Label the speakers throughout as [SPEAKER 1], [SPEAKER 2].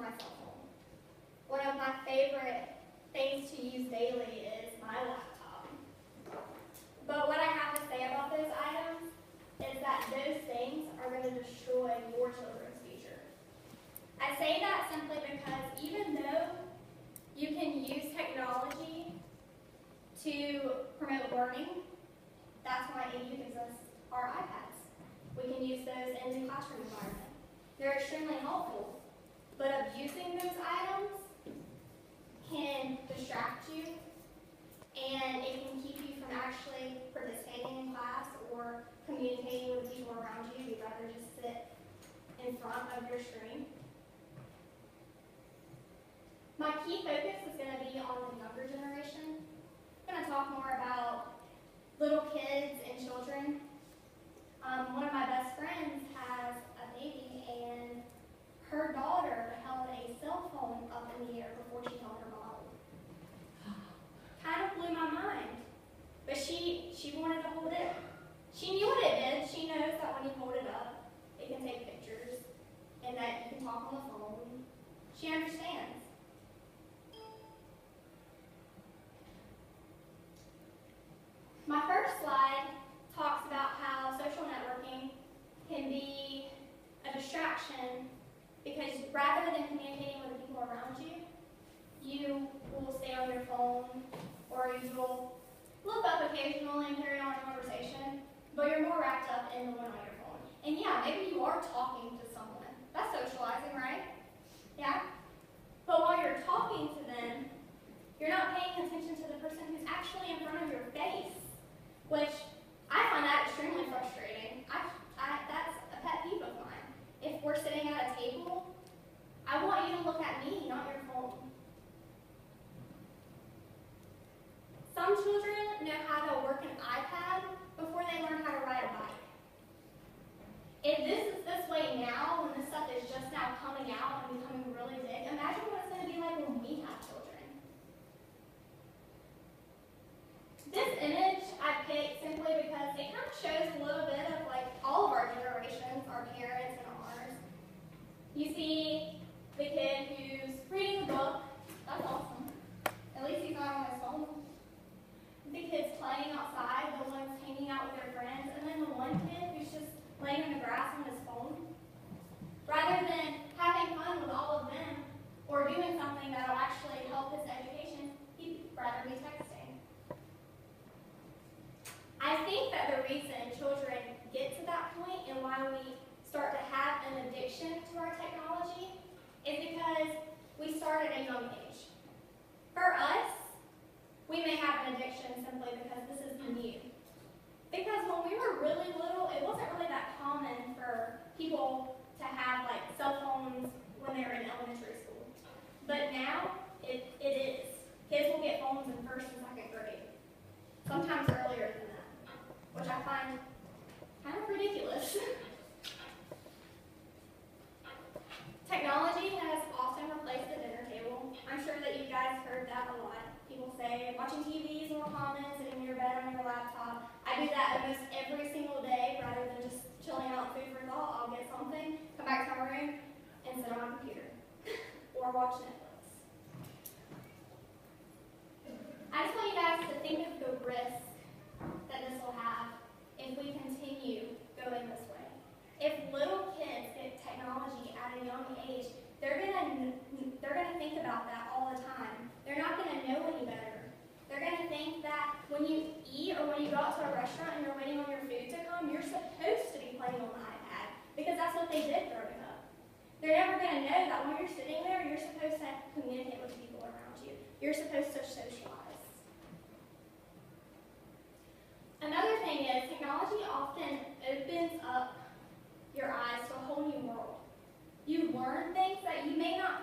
[SPEAKER 1] my cell phone. One of my favorite things to use daily is my laptop. But what I have to say about those items is that those things are going to destroy your children's future. I say that simply because even though you can use technology to promote learning, that's why AU gives us our iPads. We can use those in the classroom environment. They're extremely helpful, but abusing those items can distract you, and it can keep you from actually participating in class or communicating with people around you. You'd rather just sit in front of your screen. My key focus is going to be on the younger generation. I'm going to talk more about little kids and children. One of my best friends has a baby, and her daughter held a cell phone up in the air before she held her bottle. Kind of blew my mind, but she wanted to hold it. She knew what it did. She knows that when you hold it up, it can take pictures and that you can talk on the phone. She understands. My first slide talks about how social networking can be a distraction because rather than communicating with the people around you, you will stay on your phone or you will look up occasionally and carry on a conversation, but you're more wrapped up in the one on your phone. And yeah, maybe you are talking to someone. That's socializing, right? Yeah? But while you're talking to them, you're not paying attention to the person who's actually in front of your face, which I find that extremely frustrating. That's a pet peeve of mine. If we're sitting at a table, I want you to look at me, not your phone. Some children know how to work an iPad before they learn how to ride a bike. If this is this way now, when this stuff is just now coming out and becoming really big, imagine what it's going to be like when we have children. This image I picked simply because it kind of shows a little bit of like all of our generations, our parents and ours. You see the kid who's reading a book. That's awesome. At least he's not on his phone. The kids playing outside, the ones hanging out with their friends, and then the one kid who's just laying in the grass on his phone. Rather than having fun with all of them or doing something that will actually help his education, he'd rather be texting. I think that the reason children get to that point and why we start to have an addiction to our technology is because we start at a young age. For us, we may have an addiction simply because this is new. Because when we were really little, it wasn't really that common for people to have like cell phones when they were in elementary school. But now, it is. Kids will get phones in 1st and 2nd grade. Sometimes earlier than that, which I find kind of ridiculous. Technology has often replaced the dinner table. I'm sure that you guys heard that a lot. People say watching TV is more common, sitting in your bed on your laptop. I do that almost every single day rather than just chilling out on food for thought. I'll get something, come back to my room, and sit on my computer or watch Netflix. I just want you guys to think of the risk that this will have if we continue going this way. If little kids get technology at a young age, they're gonna think about that all the time. They're not gonna know any better. They're gonna think that when you eat or when you go out to a restaurant and you're waiting on your food to come, you're supposed to be playing on the iPad because that's what they did growing up. They're never gonna know that when you're sitting there, you're supposed to communicate with the people around you. You're supposed to socialize. Another thing is technology often opens up your eyes to a whole new world. You learn things that you may not,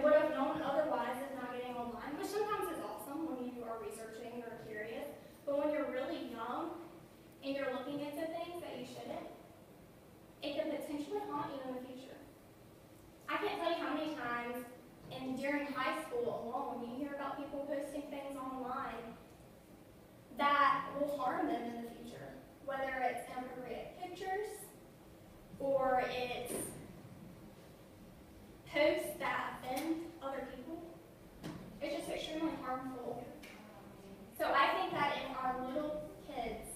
[SPEAKER 1] would have known otherwise if not getting online, which sometimes is awesome when you are researching or curious. But when you're really young and you're looking into things that you shouldn't, it could potentially haunt you in the future. I can't tell you how many times, and during high school alone, you hear about people posting things online that will harm them in the future, whether it's inappropriate pictures or it's posts harmful. So I think that if our little kids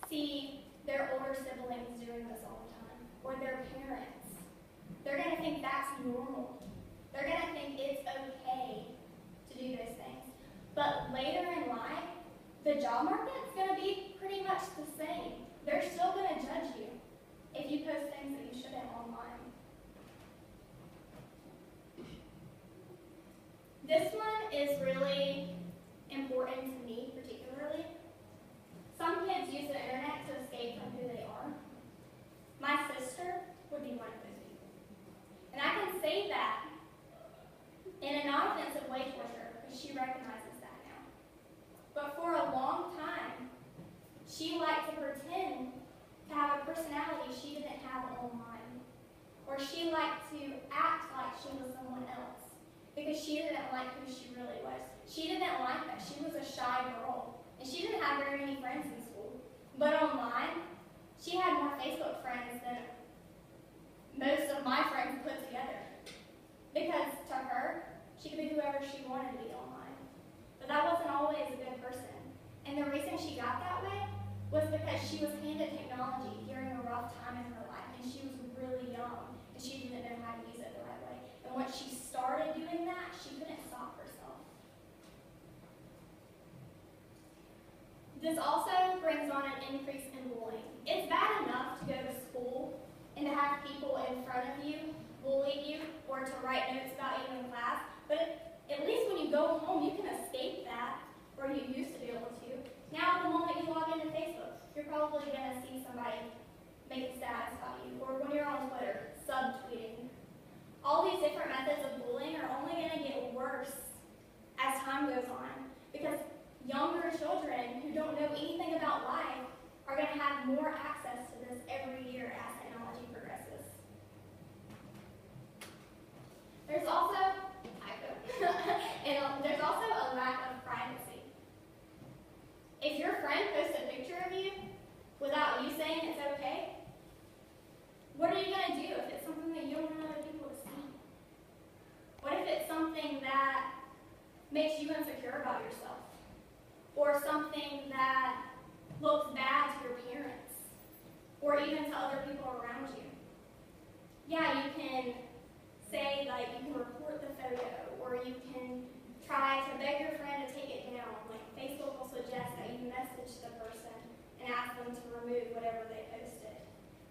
[SPEAKER 1] see their older siblings doing this all the time, or their parents, they're going to think that's normal. They're going to think it's okay to do those things. But later in life, the job market's going to be pretty much the same. They're still going to judge you if you post things that you shouldn't online. This one is really important to me particularly. Some kids use the internet to escape from who they are. My sister would be one of those people. And I can say that in a non-offensive way towards her because she recognizes that now. But for a long time, she liked to pretend to have a personality she didn't have online. Or she liked to act like she was someone else because she didn't like who she really was. She didn't like that. She was a shy girl. And she didn't have very many friends in school. But online, she had more Facebook friends than most of my friends put together. Because to her, she could be whoever she wanted to be online. But that wasn't always a good person. And the reason she got that way was because she was handed technology during a rough time in her life. And she was really young. And she didn't know how to use it the right way. And once she started doing that, she couldn't stop herself. This also brings on an increase in bullying. It's bad enough to go to school and to have people in front of you bully you or to write notes about you in class, but at least when you go home, you can escape that, or you used to be able to. Now, the moment you log into Facebook, you're probably going to see somebody make a status about you, or when you're on Twitter, subtweeting. All these different methods of bullying are only going to get worse as time goes on, because younger children who don't know anything about life are going to have more access to this every year as technology progresses. There's also, there's also a lack of privacy. If your friend posts a picture of you without you saying it's okay, what are you going to do if it's something that you don't want other people to see? What if it's something that makes you insecure about yourself? Or something that looks bad to your parents, or even to other people around you? Yeah, you can say, like, you can report the photo, or you can try to beg your friend to take it down. Like, Facebook will suggest that you message the person and ask them to remove whatever they posted.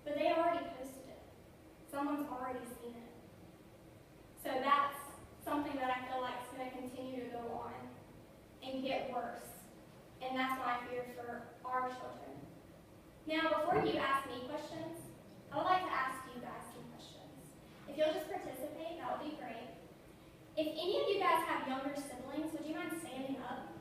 [SPEAKER 1] But they already posted it. Someone's already seen it. So that's something that I feel like is going to continue to go on and get worse. And that's my fear for our children. Now, before you ask me questions, I would like to ask you guys some questions. If you'll just participate, that would be great. If any of you guys have younger siblings, would you mind standing up?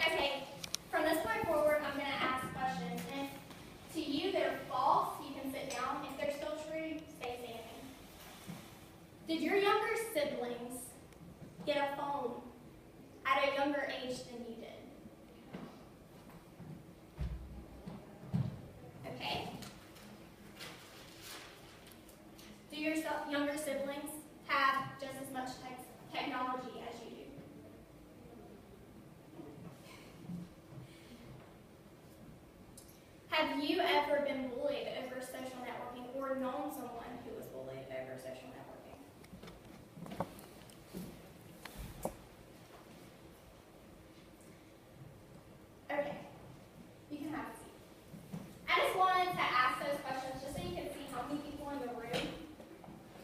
[SPEAKER 1] Okay, from this point forward, I'm going to ask questions. And if to you they're false, you can sit down. If they're still true, stay standing. Did your younger siblings get a phone at a younger age than you did? Okay. Do your younger siblings have just as much technology as you do? Have you ever been bullied over social networking or known someone who was bullied over social networking? Okay, you can have a seat. I just wanted to ask those questions just so you can see how many people in the room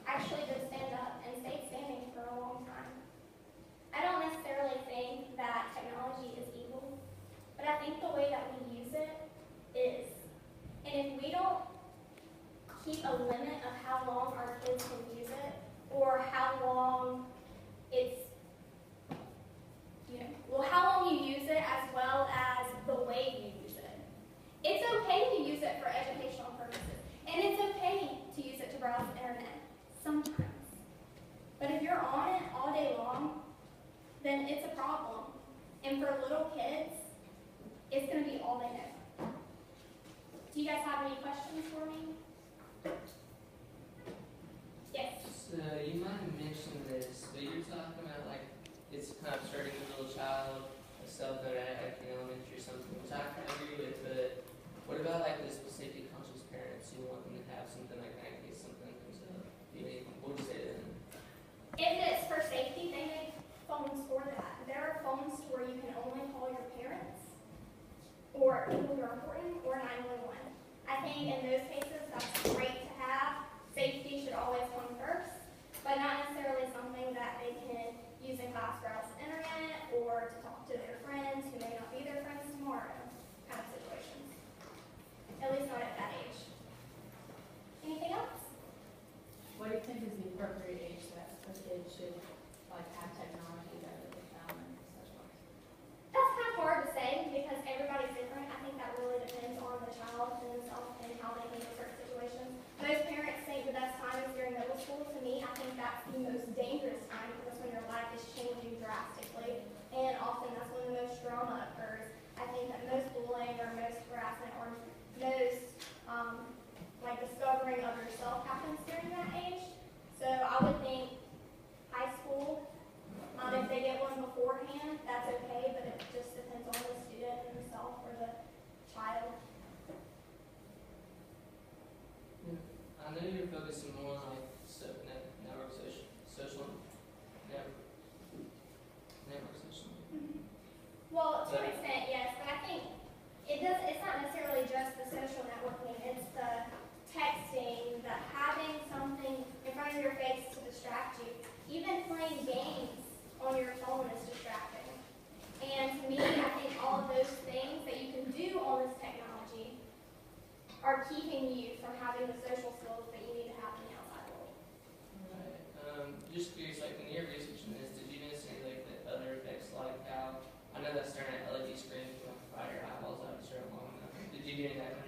[SPEAKER 1] actually did stand up and stayed standing for a long time. I don't necessarily think that technology is evil, but I think the way that we use it is. And if we don't keep a limit of how long our kids can use it, or how long it's, how long you use it as well as the way you use it. It's okay to use it for educational purposes, and it's okay to use it to browse the internet sometimes. But if you're on it all day long, then it's a problem. And for little kids, it's going to be all they know. Do you guys have any questions for me?
[SPEAKER 2] So you might have mentioned this, but you're talking about like it's kind of starting a little child, a cell phone at like in elementary or something, which I can agree with. But what about like those safety conscious parents who want them to have something like that in case something comes up? What would you say to them?
[SPEAKER 1] If it's for safety, they make phones for that. There are phones where you can only call your parents or people who are important or 911. I think in those cases that's great to have. Safety should always come first, but not necessarily something that they can use in class browse the internet or to talk to their friends who may not be their friends tomorrow kind of situations. At least not at that age. Anything else?
[SPEAKER 3] What do you think is the appropriate age that a kid should like have technology that they found and such like?
[SPEAKER 1] That's kind of hard to say because everybody's different. I think that really depends on the child themselves and how they handle certain situations. Most parents think the best time is during middle school. To me, I think that's the most dangerous time because that's when your life is changing drastically, and often that's when the most drama occurs. I think that most bullying or most harassment or most like discovering of yourself happens during that age. So I would think high school. If they get one beforehand, that's okay, but it just depends on the student himself or the child.
[SPEAKER 2] I know you're focusing more on like network social
[SPEAKER 1] Well, to an extent, yes, but I think it's not necessarily just the social networking, it's the texting, the having something in front of your face to distract you. Even playing games on your phone is distracting. And to me, I think all of those things that you can do on this technology are keeping you from having the social skills that you need to have in the outside world.
[SPEAKER 2] Right. Just curious, like when you're researching this, did you notice any like the other effects, like how I know that staring at LED screens can like fire your eyeballs out a certain long enough. Did you do any of that kind